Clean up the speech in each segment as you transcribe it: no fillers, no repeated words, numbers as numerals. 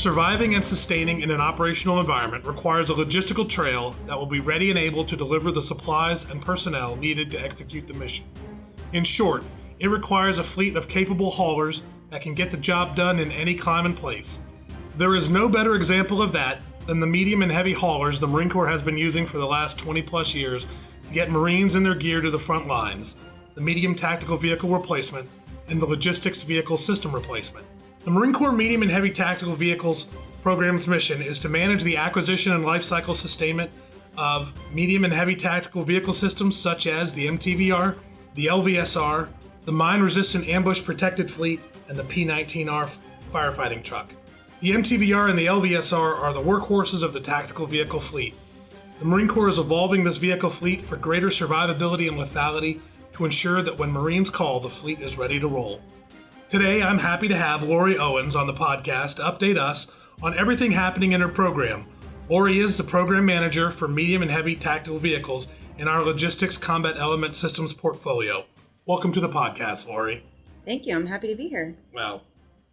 Surviving and sustaining in an operational environment requires a logistical trail that will be ready and able to deliver the supplies and personnel needed to execute the mission. In short, it requires a fleet of capable haulers that can get the job done in any climate and place. There is no better example of that than the medium and heavy haulers the Marine Corps has been using for the last 20 plus years to get Marines and their gear to the front lines, the medium tactical vehicle replacement, and the logistics vehicle system replacement. The Marine Corps Medium and Heavy Tactical Vehicles program's mission is to manage the acquisition and life cycle sustainment of medium and heavy tactical vehicle systems such as the MTVR, the LVSR, the mine-resistant ambush-protected fleet, and the P19R Firefighting Truck. The MTVR and the LVSR are the workhorses of the tactical vehicle fleet. The Marine Corps is evolving this vehicle fleet for greater survivability and lethality to ensure that when Marines call, the fleet is ready to roll. Today, I'm happy to have Lorrie Owens on the podcast to update us on everything happening in her program. Lorrie is the program manager for medium and heavy tactical vehicles in our logistics combat element systems portfolio. Welcome to the podcast, Lorrie. Thank you. I'm happy to be here. Well,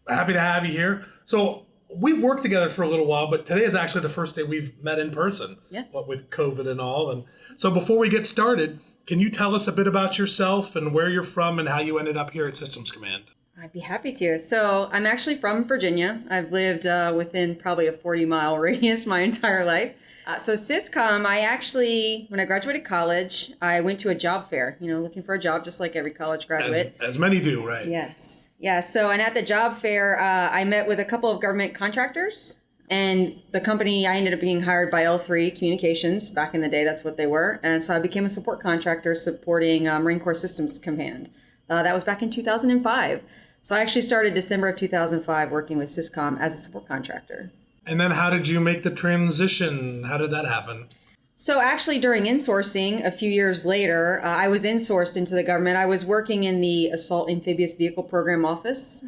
happy to have you here. So we've worked together for a little while, but today is actually the first day we've met in person. Yes. What with COVID and all. And so before we get started, can you tell us a bit about yourself and where you're from and how you ended up here at Systems Command? I'd be happy to. So I'm actually from Virginia. I've lived within probably a 40-mile radius my entire life. So Syscom, when I graduated college, I went to a job fair, looking for a job just like every college graduate. As many do, right? Yes. Yeah. So, and at the job fair, I met with a couple of government contractors, and the company, I ended up being hired by L3 Communications. Back in the day, that's what they were. And so I became a support contractor supporting Marine Corps Systems Command. That was back in 2005. So I actually started December of 2005 working with Syscom as a support contractor. And then how did you make the transition? How did that happen? So actually during insourcing, a few years later, I was insourced into the government. I was working in the Assault Amphibious Vehicle Program office.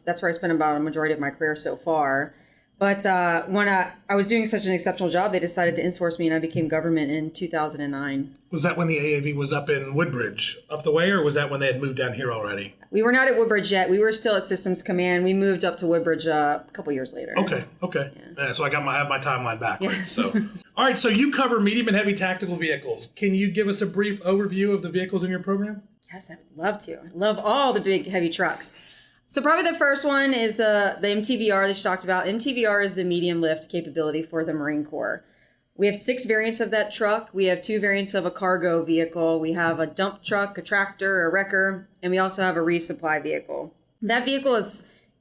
That's where I spent about a majority of my career so far. But when I was doing such an exceptional job, they decided to insource me, and I became government in 2009. Was that when the AAV was up in Woodbridge, up the way, or was that when they had moved down here already? We were not at Woodbridge yet. We were still at Systems Command. We moved up to Woodbridge a couple years later. Okay. Yeah, so I have my timeline backwards. Yeah. So, all right. So you cover medium and heavy tactical vehicles. Can you give us a brief overview of the vehicles in your program? Yes, I would love to. I love all the big heavy trucks. So probably the first one is the MTVR that you talked about. MTVR is the medium lift capability for the Marine Corps. We have 6 variants of that truck. We have 2 variants of a cargo vehicle. We have a dump truck, a tractor, a wrecker, and we also have a resupply vehicle. That vehicle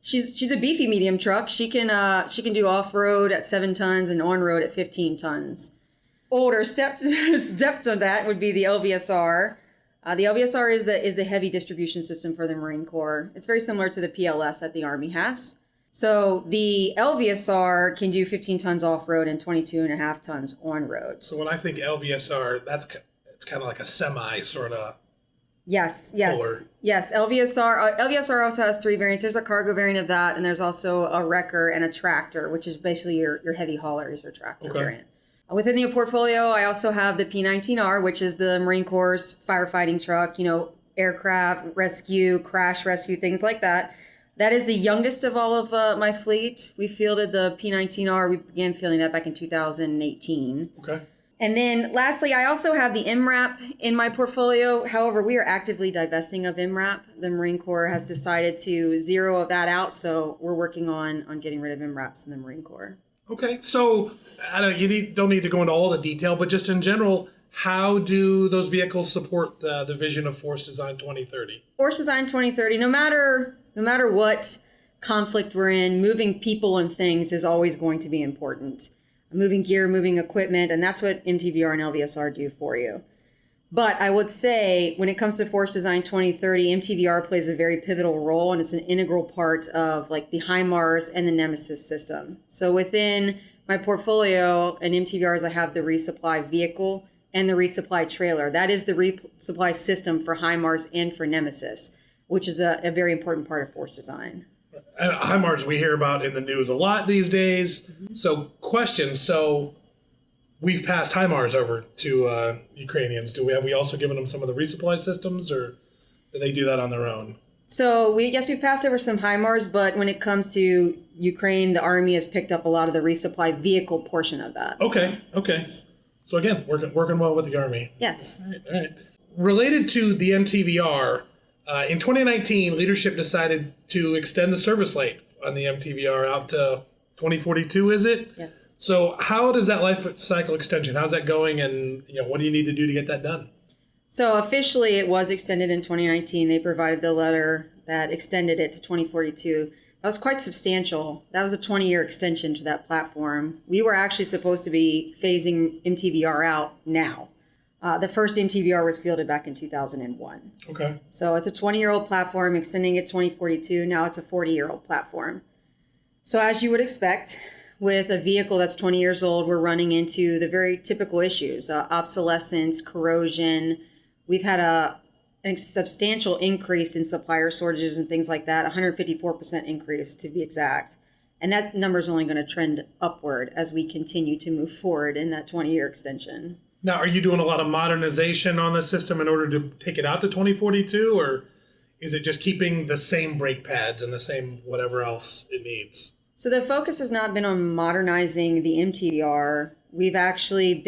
she's a beefy medium truck. She can do off-road at 7 tons and on-road at 15 tons. Older steps of that would be the LVSR. The LVSR is the heavy distribution system for the Marine Corps. It's very similar to the PLS that the Army has. So the LVSR can do 15 tons off-road and 22.5 tons on-road. So when I think LVSR, it's kind of like a semi sort of. Yes. Puller. Yes, LVSR also has 3 variants. There's a cargo variant of that, and there's also a wrecker and a tractor, which is basically your heavy haulers or tractor variant. Within the portfolio, I also have the P19R, which is the Marine Corps firefighting truck, aircraft rescue, crash rescue, things like that. That is the youngest of all of my fleet. We fielded the P19R. We began fielding that back in 2018. Okay. And then lastly, I also have the MRAP in my portfolio. However, we are actively divesting of MRAP. The Marine Corps has decided to zero that out, so we're working on getting rid of MRAPs in the Marine Corps. Okay, so you don't need to go into all the detail, but just in general, how do those vehicles support the vision of Force Design 2030? Force Design 2030, no matter what conflict we're in, moving people and things is always going to be important. Moving gear, moving equipment, and that's what MTVR and LVSR do for you. But I would say when it comes to Force Design 2030, MTVR plays a very pivotal role, and it's an integral part of like the HIMARS and the Nemesis system. So within my portfolio and MTVRs, I have the resupply vehicle and the resupply trailer. That is the resupply system for HIMARS and for Nemesis, which is a very important part of Force Design. HIMARS we hear about in the news a lot these days. Mm-hmm. So question, we've passed HIMARS over to Ukrainians. Have we also given them some of the resupply systems, or do they do that on their own? So we passed over some HIMARS, but when it comes to Ukraine, the Army has picked up a lot of the resupply vehicle portion of that. Okay. So again, working well with the Army. Yes. All right. Related to the MTVR, in 2019, leadership decided to extend the service life on the MTVR out to 2042, is it? Yes. So how does that life cycle extension, how's that going, and what do you need to do to get that done? So officially it was extended in 2019. They provided the letter that extended it to 2042. That was quite substantial. That was a 20-year extension to that platform. We were actually supposed to be phasing MTVR out now. The first MTVR was fielded back in 2001. Okay. So it's a 20-year-old platform, extending it 2042. Now it's a 40-year-old platform. So as you would expect, with a vehicle that's 20 years old, we're running into the very typical issues, obsolescence, corrosion. We've had a substantial increase in supplier shortages and things like that, 154% increase to be exact. And that number is only going to trend upward as we continue to move forward in that 20-year extension. Now, are you doing a lot of modernization on the system in order to take it out to 2042, or is it just keeping the same brake pads and the same whatever else it needs? So the focus has not been on modernizing the MTVR. We've actually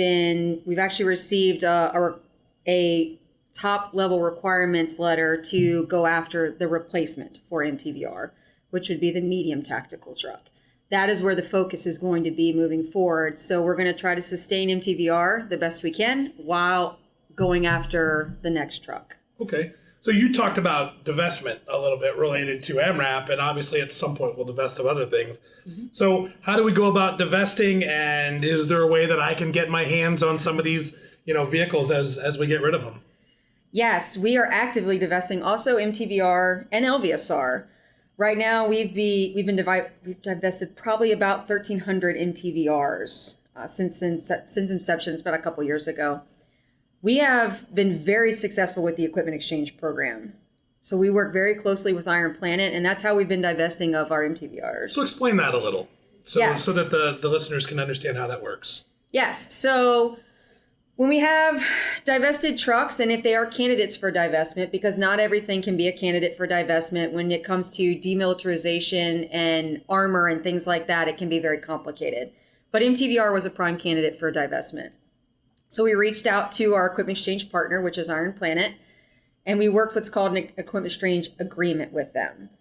received a top level requirements letter to go after the replacement for MTVR, which would be the medium tactical truck. That is where the focus is going to be moving forward. So we're going to try to sustain MTVR the best we can while going after the next truck. Okay. So you talked about divestment a little bit related to MRAP, and obviously at some point we'll divest of other things. Mm-hmm. So how do we go about divesting, and is there a way that I can get my hands on some of these, vehicles as we get rid of them? Yes, we are actively divesting also MTVR and LVSR. Right now, we've divested probably about 1,300 MTVRs since inception. It's been a couple years ago. We have been very successful with the equipment exchange program. So we work very closely with Iron Planet, and that's how we've been divesting of our MTVRs. So explain that a little, so that the listeners can understand how that works. Yes. So when we have divested trucks, and if they are candidates for divestment, because not everything can be a candidate for divestment, when it comes to demilitarization and armor and things like that, it can be very complicated. But MTVR was a prime candidate for divestment. So we reached out to our equipment exchange partner, which is Iron Planet, and we worked what's called an equipment exchange agreement with them,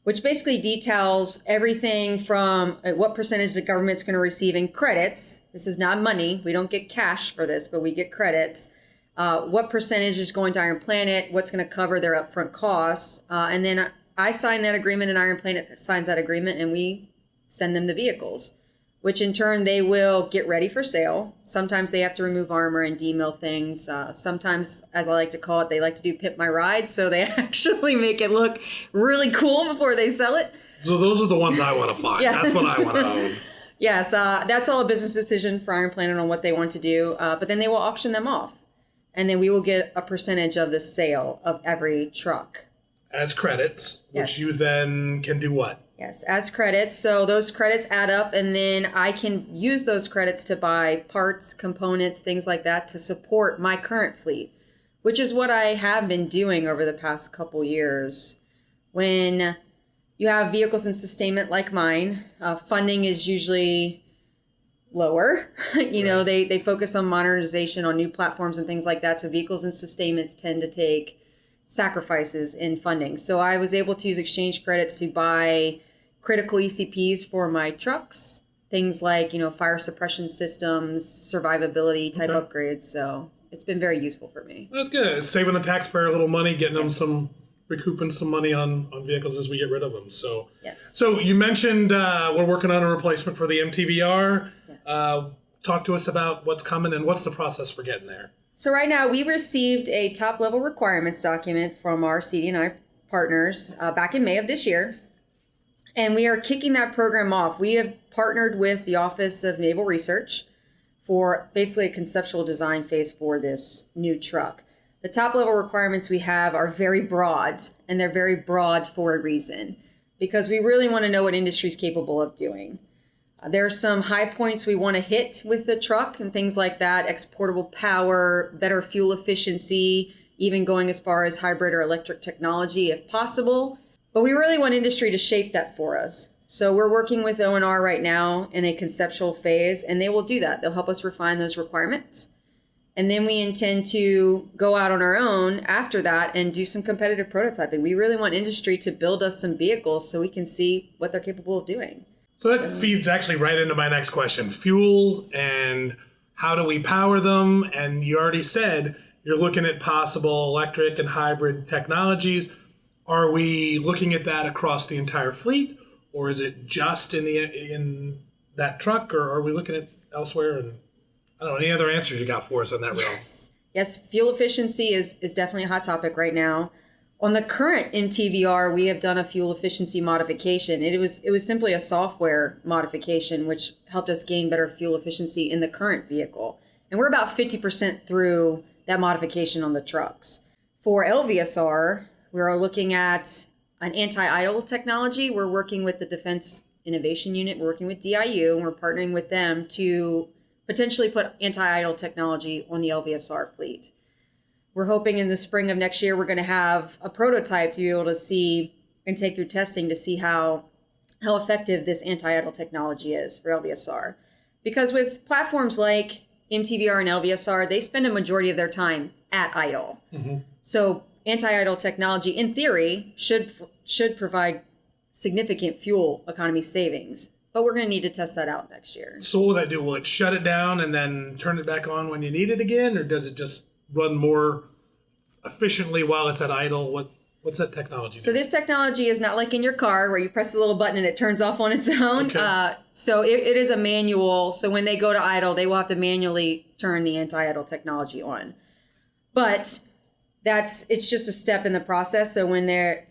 which basically details everything from what percentage the government's going to receive in credits. This is not money. We don't get cash for this, but we get credits. What percentage is going to Iron Planet, what's going to cover their upfront costs. And then I sign that agreement and Iron Planet signs that agreement, and we send them the vehicles, which in turn they will get ready for sale. Sometimes they have to remove armor and demill things. Sometimes, as I like to call it, they like to do pimp my ride, so they actually make it look really cool before they sell it. So those are the ones I want to find. Yes. That's what I want to own. Yes, that's all a business decision for Iron Planet on what they want to do. But then they will auction them off, and then we will get a percentage of the sale of every truck. As credits, yes. Which you then can do what? Yes, as credits. So those credits add up, and then I can use those credits to buy parts, components, things like that to support my current fleet, which is what I have been doing over the past couple years. When you have vehicles in sustainment like mine, funding is usually lower. They focus on modernization, on new platforms and things like that. So vehicles in sustainment tend to take sacrifices in funding. So I was able to use exchange credits to buy critical ECPs for my trucks, things like, fire suppression systems, survivability type upgrades. So it's been very useful for me. That's good. It's saving the taxpayer a little money, getting them recouping some money on vehicles as we get rid of them. So, yes. So you mentioned we're working on a replacement for the MTVR. Yes. Talk to us about what's coming and what's the process for getting there. So right now we received a top level requirements document from our CD&I partners back in May of this year. And we are kicking that program off. We have partnered with the Office of Naval Research for basically a conceptual design phase for this new truck. The top level requirements we have are very broad, and they're very broad for a reason, because we really want to know what industry is capable of doing. There are some high points we want to hit with the truck and things like that: exportable power, better fuel efficiency, even going as far as hybrid or electric technology if possible. But we really want industry to shape that for us. So we're working with O&R right now in a conceptual phase, and they will do that. They'll help us refine those requirements. And then we intend to go out on our own after that and do some competitive prototyping. We really want industry to build us some vehicles so we can see what they're capable of doing. So that feeds actually right into my next question. Fuel and how do we power them? And you already said you're looking at possible electric and hybrid technologies. Are we looking at that across the entire fleet, or is it just in that truck, or are we looking at elsewhere? And I don't know, any other answers you got for us on that realm? Yes, fuel efficiency is definitely a hot topic right now. On the current MTVR, we have done a fuel efficiency modification. It was simply a software modification, which helped us gain better fuel efficiency in the current vehicle. And we're about 50% through that modification on the trucks. For LVSR, we're looking at an anti-idle technology. We're working with the Defense Innovation Unit. We're working with DIU, and we're partnering with them to potentially put anti-idle technology on the LVSR fleet. We're hoping in the spring of next year, we're going to have a prototype to be able to see and take through testing to see how effective this anti-idle technology is for LVSR. Because with platforms like MTVR and LVSR, they spend a majority of their time at idle. Mm-hmm. So anti-idle technology, in theory, should provide significant fuel economy savings. But we're going to need to test that out next year. So what will that do? Will it shut it down and then turn it back on when you need it again? Or does it just run more efficiently while it's at idle? What's that technology do? So this technology is not like in your car where you press the little button and it turns off on its own. Okay. So it is a manual. So when they go to idle, they will have to manually turn the anti-idle technology on. But it's just a step in the process. So when they're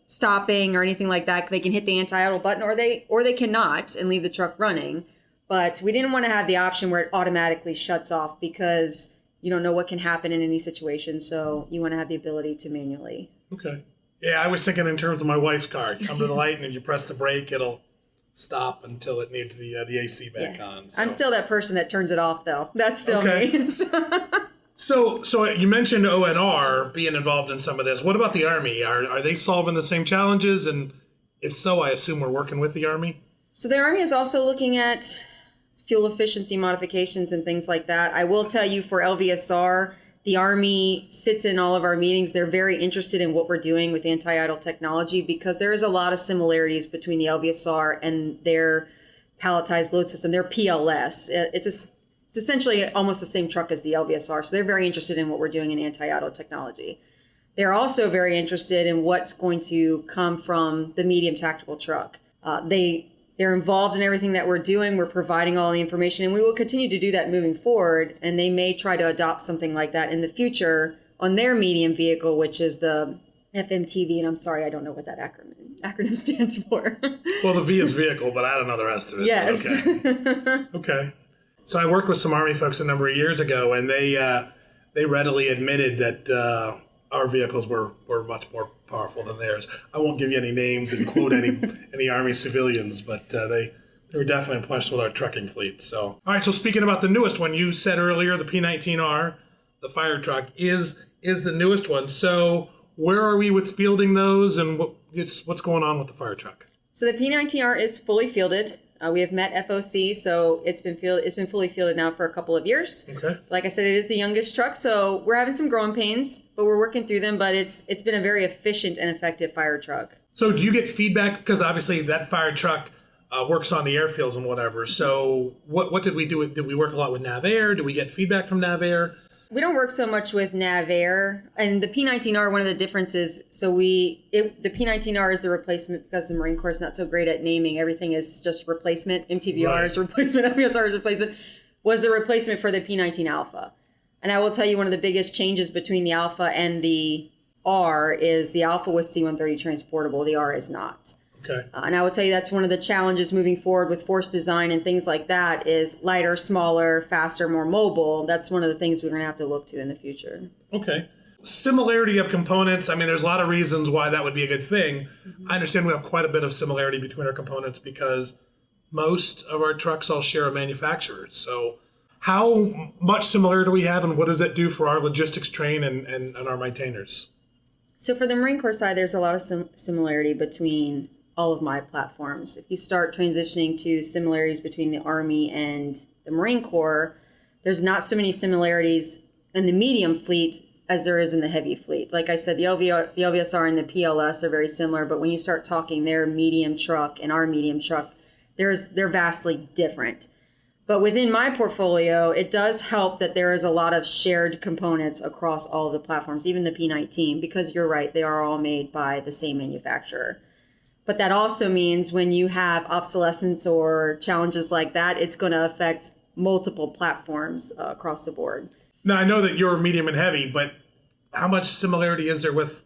stopping or anything like that, they can hit the anti-idle button, or they cannot and leave the truck running. But we didn't want to have the option where it automatically shuts off because you don't know what can happen in any situation. So you want to have the ability to manually. Okay. Yeah, I was thinking in terms of my wife's car. You come to the light and if you press the brake, it'll stop until it needs the AC back on. So. I'm still that person that turns it off, though. That's still me. So you mentioned O&R being involved in some of this. What about the Army? Are they solving the same challenges? And if so, I assume we're working with the Army? So the Army is also looking at fuel efficiency modifications and things like that. I will tell you for LVSR, the Army sits in all of our meetings. They're very interested in what we're doing with anti-idle technology because there is a lot of similarities between the LVSR and their palletized load system, their PLS. It's essentially almost the same truck as the LVSR. So they're very interested in what we're doing in anti-idle technology. They're also very interested in what's going to come from the medium tactical truck. They're involved in everything that we're doing. We're providing all the information, and we will continue to do that moving forward. And they may try to adopt something like that in the future on their medium vehicle, which is the FMTV. And I'm sorry, I don't know what that acronym stands for. Well, the V is vehicle, but I don't know the rest of it. Yes. Okay. So I worked with some Army folks a number of years ago, and they readily admitted that our vehicles were much more powerful than theirs. I won't give you any names and quote any Army civilians, but they were definitely impressed with our trucking fleet. So, all right. So speaking about the newest one, you said earlier the P19R, the fire truck, is the newest one. So where are we with fielding those, and what's going on with the fire truck? So the P19R is fully fielded. We have met FOC, so it's been fully fielded now for a couple of years. Okay. Like I said, it is the youngest truck, so we're having some growing pains, but we're working through them. But it's been a very efficient and effective fire truck. So do you get feedback? Because obviously that fire truck works on the airfields and whatever. So what did we do? Did we work a lot with NavAir? Did we get feedback from NavAir? We don't work so much with NavAir. And the P19R, one of the differences, the P19R is the replacement because the Marine Corps is not so great at naming. Everything is just replacement. MTVR is replacement. LVSR is replacement. Was the replacement for the P19 Alpha. And I will tell you one of the biggest changes between the Alpha and the R is the Alpha was C-130 transportable. The R is not. Okay. And I will tell you that's one of the challenges moving forward with force design and things like that is lighter, smaller, faster, more mobile. That's one of the things we're going to have to look to in the future. Okay. Similarity of components. I mean, there's a lot of reasons why that would be a good thing. Mm-hmm. I understand we have quite a bit of similarity between our components because most of our trucks all share a manufacturer. So How much similarity do we have, and what does that do for our logistics train and our maintainers? So for the Marine Corps side, there's a lot of similarity between all of my platforms. If you start transitioning to similarities between the Army and the Marine Corps, there's not so many similarities in the medium fleet as there is in the heavy fleet. Like I said, the LVSR and the PLS are very similar, but when you start talking their medium truck and our medium truck, they're vastly different. But within my portfolio, it does help that there is a lot of shared components across all of the platforms, even the P19, because you're right, they are all made by the same manufacturer. But that also means when you have obsolescence or challenges like that, it's going to affect multiple platforms across the board. Now, I know that you're medium and heavy, but how much similarity is there with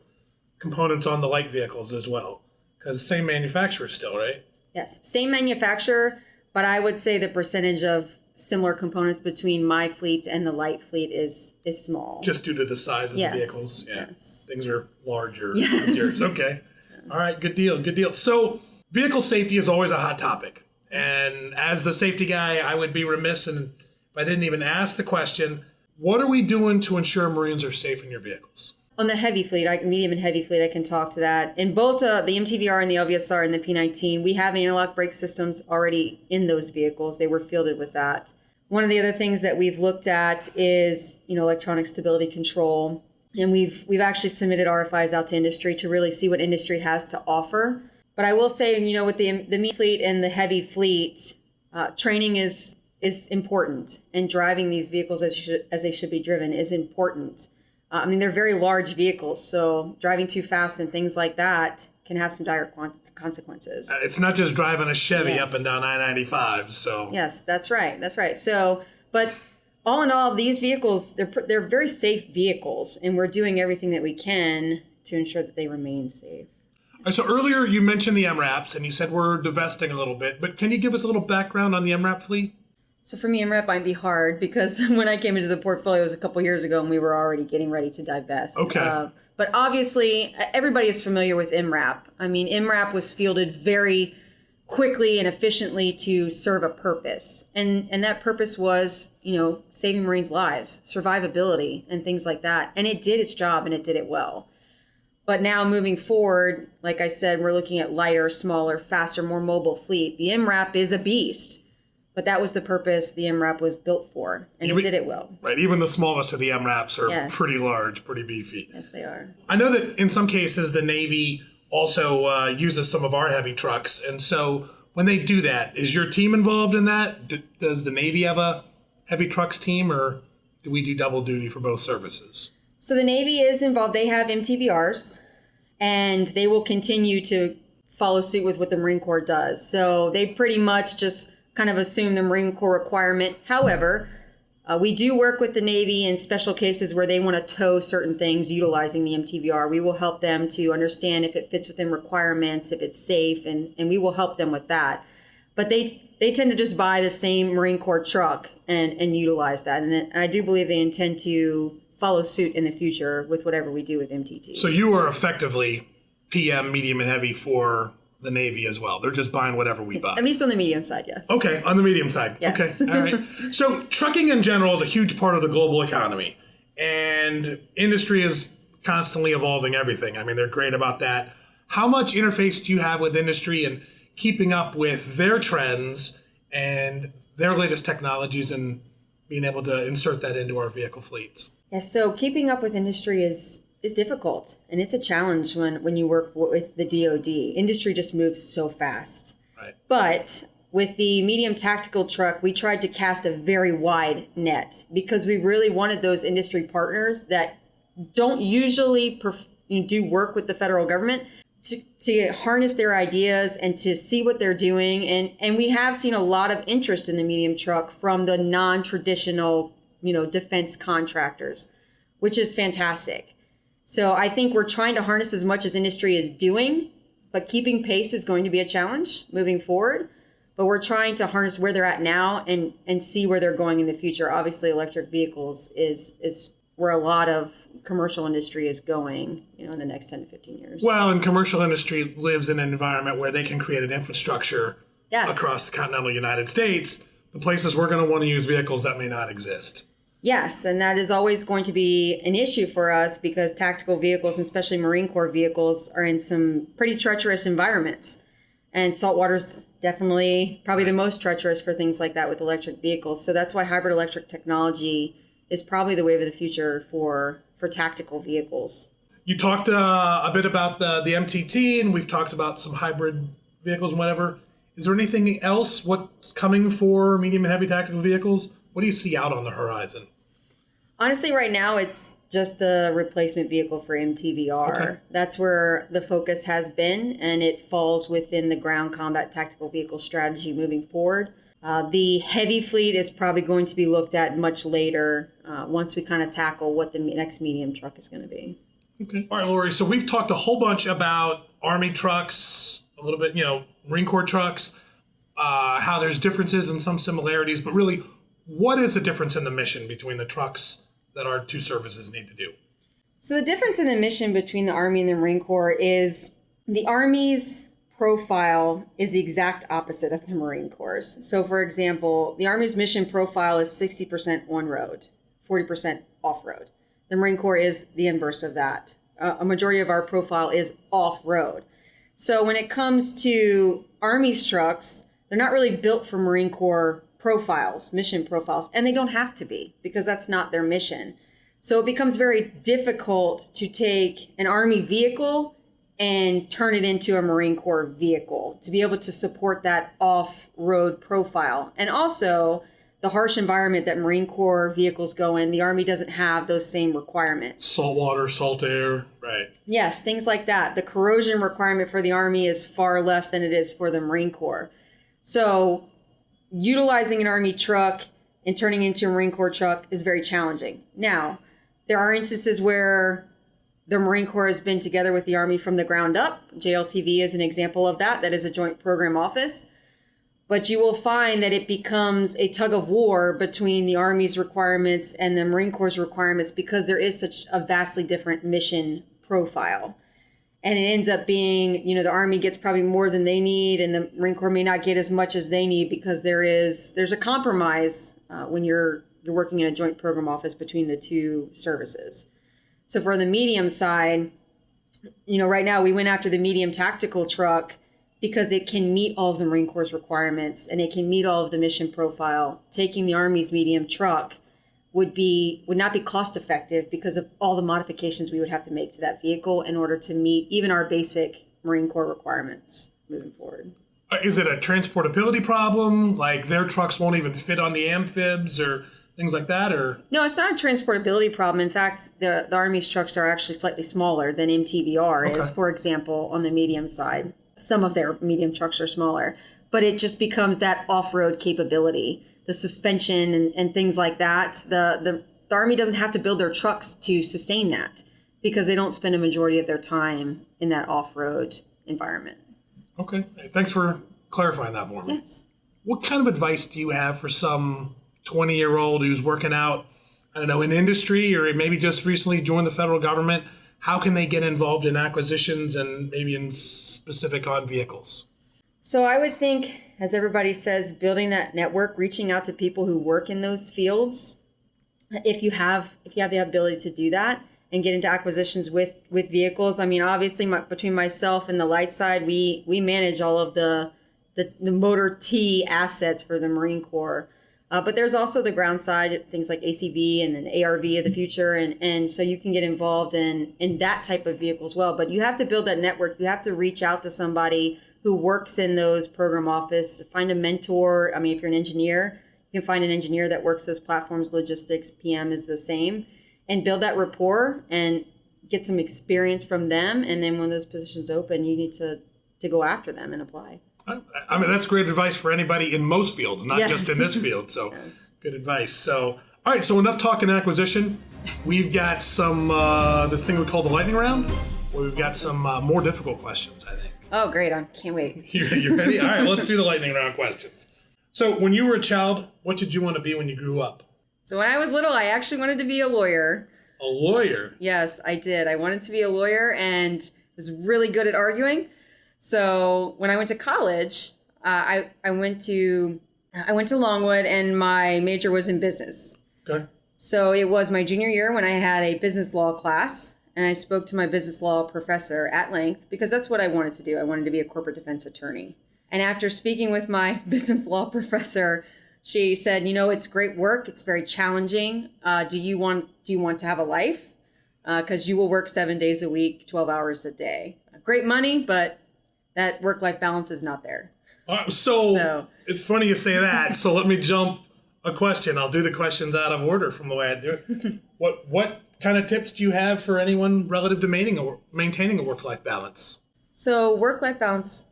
components on the light vehicles as well? Because same manufacturer still, right? Yes, same manufacturer, but I would say the percentage of similar components between my fleet and the light fleet is small. Just due to the size of the vehicles? Yeah. Yes. Things are larger than yours. Okay. Yes. All right, good deal. So vehicle safety is always a hot topic. And as the safety guy, I would be remiss if I didn't even ask the question, what are we doing to ensure Marines are safe in your vehicles? On the heavy fleet, medium and heavy fleet, I can talk to that. In both the MTVR and the LVSR and the P19, we have anti-lock brake systems already in those vehicles. They were fielded with that. One of the other things that we've looked at is, electronic stability control. And we've actually submitted RFIs out to industry to really see what industry has to offer. But I will say, with the medium fleet and the heavy fleet, training is important, and driving these vehicles as they should be driven is important. They're very large vehicles, so driving too fast and things like that can have some dire consequences. It's not just driving a Chevy up and down I-95, so. Yes, that's right. So, but all in all, these vehicles, they're very safe vehicles, and we're doing everything that we can to ensure that they remain safe. All right, so earlier you mentioned the MRAPs, and you said we're divesting a little bit, but can you give us a little background on the MRAP fleet? So for me, MRAP might be hard because when I came into the portfolio, it was a couple years ago, and we were already getting ready to divest. Okay. But obviously, everybody is familiar with MRAP. MRAP was fielded very quickly and efficiently to serve a purpose. And that purpose was, saving Marines' lives, survivability, and things like that. And it did its job, and it did it well. But now moving forward, like I said, we're looking at lighter, smaller, faster, more mobile fleet. The MRAP is a beast. But that was the purpose the MRAP was built for, and it did it well. Right, even the smallest of the MRAPs are pretty large, pretty beefy. Yes, they are. I know that in some cases the Navy also uses some of our heavy trucks, and so when they do that, is your team involved in that? Does the Navy have a heavy trucks team, or do we do double duty for both services? So the Navy is involved. They have MTVRs, and they will continue to follow suit with what the Marine Corps does. So they pretty much just kind of assume the Marine Corps requirement. However, we do work with the Navy in special cases where they want to tow certain things utilizing the MTVR. We will help them to understand if it fits within requirements, if it's safe, and we will help them with that. But they tend to just buy the same Marine Corps truck and utilize that. And I do believe they intend to follow suit in the future with whatever we do with MTT. So you are effectively PM, medium, and heavy for the Navy as well. They're just buying whatever we buy. At least on the medium side, yes. Okay, on the medium side. Yes. Okay, all right. So trucking in general is a huge part of the global economy, and industry is constantly evolving everything. They're great about that. How much interface do you have with industry and keeping up with their trends and their latest technologies and being able to insert that into our vehicle fleets? Yes, so keeping up with industry is difficult, and it's a challenge when you work with the DoD. Industry just moves so fast. Right. But with the medium tactical truck, we tried to cast a very wide net because we really wanted those industry partners that don't usually do work with the federal government to harness their ideas and to see what they're doing. And we have seen a lot of interest in the medium truck from the non-traditional, defense contractors, which is fantastic. So I think we're trying to harness as much as industry is doing, but keeping pace is going to be a challenge moving forward. But we're trying to harness where they're at now and see where they're going in the future. Obviously, electric vehicles is where a lot of commercial industry is going, in the next 10 to 15 years. Well, and commercial industry lives in an environment where they can create an infrastructure across the continental United States, the places we're going to want to use vehicles that may not exist. Yes, and that is always going to be an issue for us because tactical vehicles, especially Marine Corps vehicles, are in some pretty treacherous environments. And saltwater's definitely probably the most treacherous for things like that with electric vehicles. So that's why hybrid electric technology is probably the wave of the future for tactical vehicles. You talked a bit about the MTT, and we've talked about some hybrid vehicles and whatever. Is there anything else? What's coming for medium and heavy tactical vehicles? What do you see out on the horizon? Honestly, right now, it's just the replacement vehicle for MTVR. Okay. That's where the focus has been, and it falls within the ground combat tactical vehicle strategy moving forward. The heavy fleet is probably going to be looked at much later once we kind of tackle what the next medium truck is going to be. Okay. All right, Lorrie. So we've talked a whole bunch about Army trucks, a little bit, Marine Corps trucks, how there's differences and some similarities, but really, what is the difference in the mission between the trucks that our two services need to do? So the difference in the mission between the Army and the Marine Corps is the Army's profile is the exact opposite of the Marine Corps. So for example, the Army's mission profile is 60% on-road, 40% off-road. The Marine Corps is the inverse of that. A majority of our profile is off-road. So when it comes to Army's trucks, they're not really built for Marine Corps profiles, mission profiles, and they don't have to be because that's not their mission. So it becomes very difficult to take an Army vehicle and turn it into a Marine Corps vehicle to be able to support that off-road profile. And also the harsh environment that Marine Corps vehicles go in, the Army doesn't have those same requirements. Salt water, salt air, right. Yes, things like that. The corrosion requirement for the Army is far less than it is for the Marine Corps. So utilizing an Army truck and turning it into a Marine Corps truck is very challenging. Now, there are instances where the Marine Corps has been together with the Army from the ground up. JLTV is an example of that. That is a joint program office. But you will find that it becomes a tug of war between the Army's requirements and the Marine Corps' requirements because there is such a vastly different mission profile. And it ends up being, the Army gets probably more than they need, and the Marine Corps may not get as much as they need because there's a compromise when you're working in a joint program office between the two services. So for the medium side, right now we went after the medium tactical truck because it can meet all of the Marine Corps requirements and it can meet all of the mission profile. Taking the Army's medium truck would not be cost effective because of all the modifications we would have to make to that vehicle in order to meet even our basic Marine Corps requirements moving forward. Is it a transportability problem? Like their trucks won't even fit on the amphibs or things like that? Or no, it's not a transportability problem. In fact, the Army's trucks are actually slightly smaller than MTVR is, for example, on the medium side. Some of their medium trucks are smaller, but it just becomes that off-road capability, the suspension and things like that. The Army doesn't have to build their trucks to sustain that because they don't spend a majority of their time in that off-road environment. Okay. Thanks for clarifying that for me. Yes. What kind of advice do you have for some 20-year-old who's working out, in industry or maybe just recently joined the federal government? How can they get involved in acquisitions and maybe in specific on vehicles? So I would think, as everybody says, building that network, reaching out to people who work in those fields. If you have the ability to do that and get into acquisitions with vehicles. Obviously between myself and the light side, we manage all of the motor T assets for the Marine Corps. But there's also the ground side, things like ACV and an ARV of the future. And so you can get involved in that type of vehicle as well. But you have to build that network. You have to reach out to somebody who works in those program office, find a mentor. If you're an engineer, you can find an engineer that works those platforms, logistics, PM is the same, and build that rapport and get some experience from them. And then when those positions open, you need to go after them and apply. That's great advice for anybody in most fields, not Yes. just in this field. So Yes. Good advice. So, all right. So enough talking acquisition. We've got some, this thing we call the lightning round, where we've got some more difficult questions, I think. Oh, great. I can't wait. You ready? All right. Let's do the lightning round questions. So when you were a child, what did you want to be when you grew up? So when I was little, I actually wanted to be a lawyer. A lawyer? Yes, I did. I wanted to be a lawyer and was really good at arguing. So when I went to college, I went to I went to Longwood, and my major was in business. Okay. So it was my junior year when I had a business law class, and I spoke to my business law professor at length because that's what I wanted to do. I wanted to be a corporate defense attorney. And after speaking with my business law professor, she said, it's great work. It's very challenging. Do you want to have a life? Because you will work 7 days a week, 12 hours a day. Great money, but that work-life balance is not there. So it's funny you say that. So let me jump a question. I'll do the questions out of order from the way I do it. What kind of tips do you have for anyone relative to maintaining a work-life balance? So work-life balance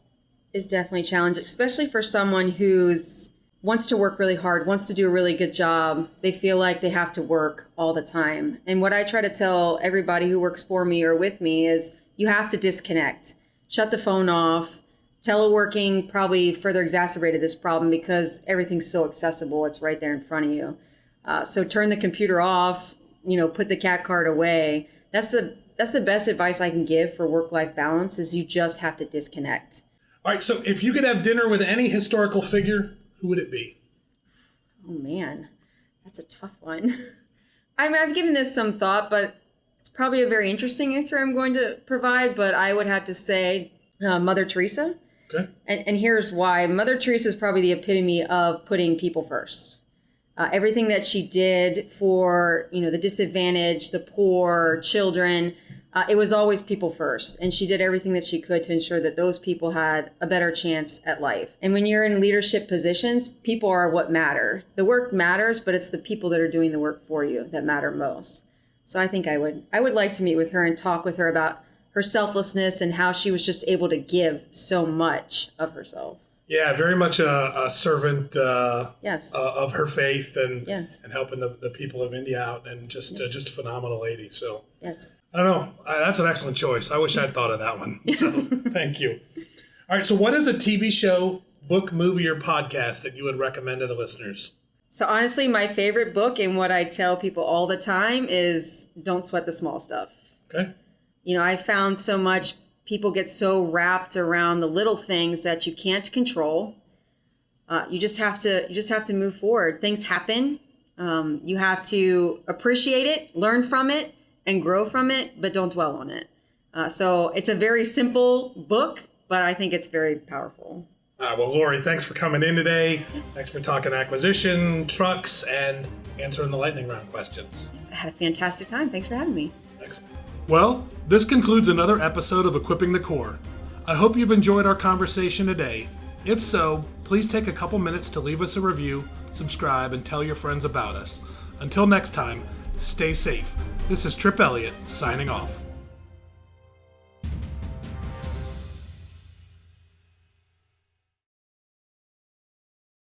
is definitely a challenge, especially for someone who's wants to work really hard, wants to do a really good job. They feel like they have to work all the time. And what I try to tell everybody who works for me or with me is you have to disconnect. Shut the phone off. Teleworking probably further exacerbated this problem because everything's so accessible. It's right there in front of you. So turn the computer off, put the cat card away. That's the best advice I can give for work-life balance is you just have to disconnect. All right, so if you could have dinner with any historical figure, who would it be? Oh, man, that's a tough one. I've given this some thought, but it's probably a very interesting answer I'm going to provide, but I would have to say Mother Teresa. Okay. And here's why. Mother Teresa is probably the epitome of putting people first. Everything that she did for, the disadvantaged, the poor, children, it was always people first. And she did everything that she could to ensure that those people had a better chance at life. And when you're in leadership positions, people are what matter. The work matters, but it's the people that are doing the work for you that matter most. So I think I would like to meet with her and talk with her about her selflessness and how she was just able to give so much of herself. Yeah, very much a servant yes. Of her faith and yes. and helping the people of India out, and just yes. Just a phenomenal lady. So yes. I don't know. That's an excellent choice. I wish I'd thought of that one. So thank you. All right. So what is a TV show, book, movie, or podcast that you would recommend to the listeners? So honestly, my favorite book and what I tell people all the time is don't sweat the small stuff. Okay. I found so much people get so wrapped around the little things that you can't control. You just have to move forward. Things happen. You have to appreciate it, learn from it, and grow from it, but don't dwell on it. So it's a very simple book, but I think it's very powerful. Well, Lorrie, thanks for coming in today. Thanks for talking acquisition, trucks, and answering the lightning round questions. I had a fantastic time. Thanks for having me. Thanks. Well, this concludes another episode of Equipping the Core. I hope you've enjoyed our conversation today. If so, please take a couple minutes to leave us a review, subscribe, and tell your friends about us. Until next time, stay safe. This is Trip Elliott, signing off.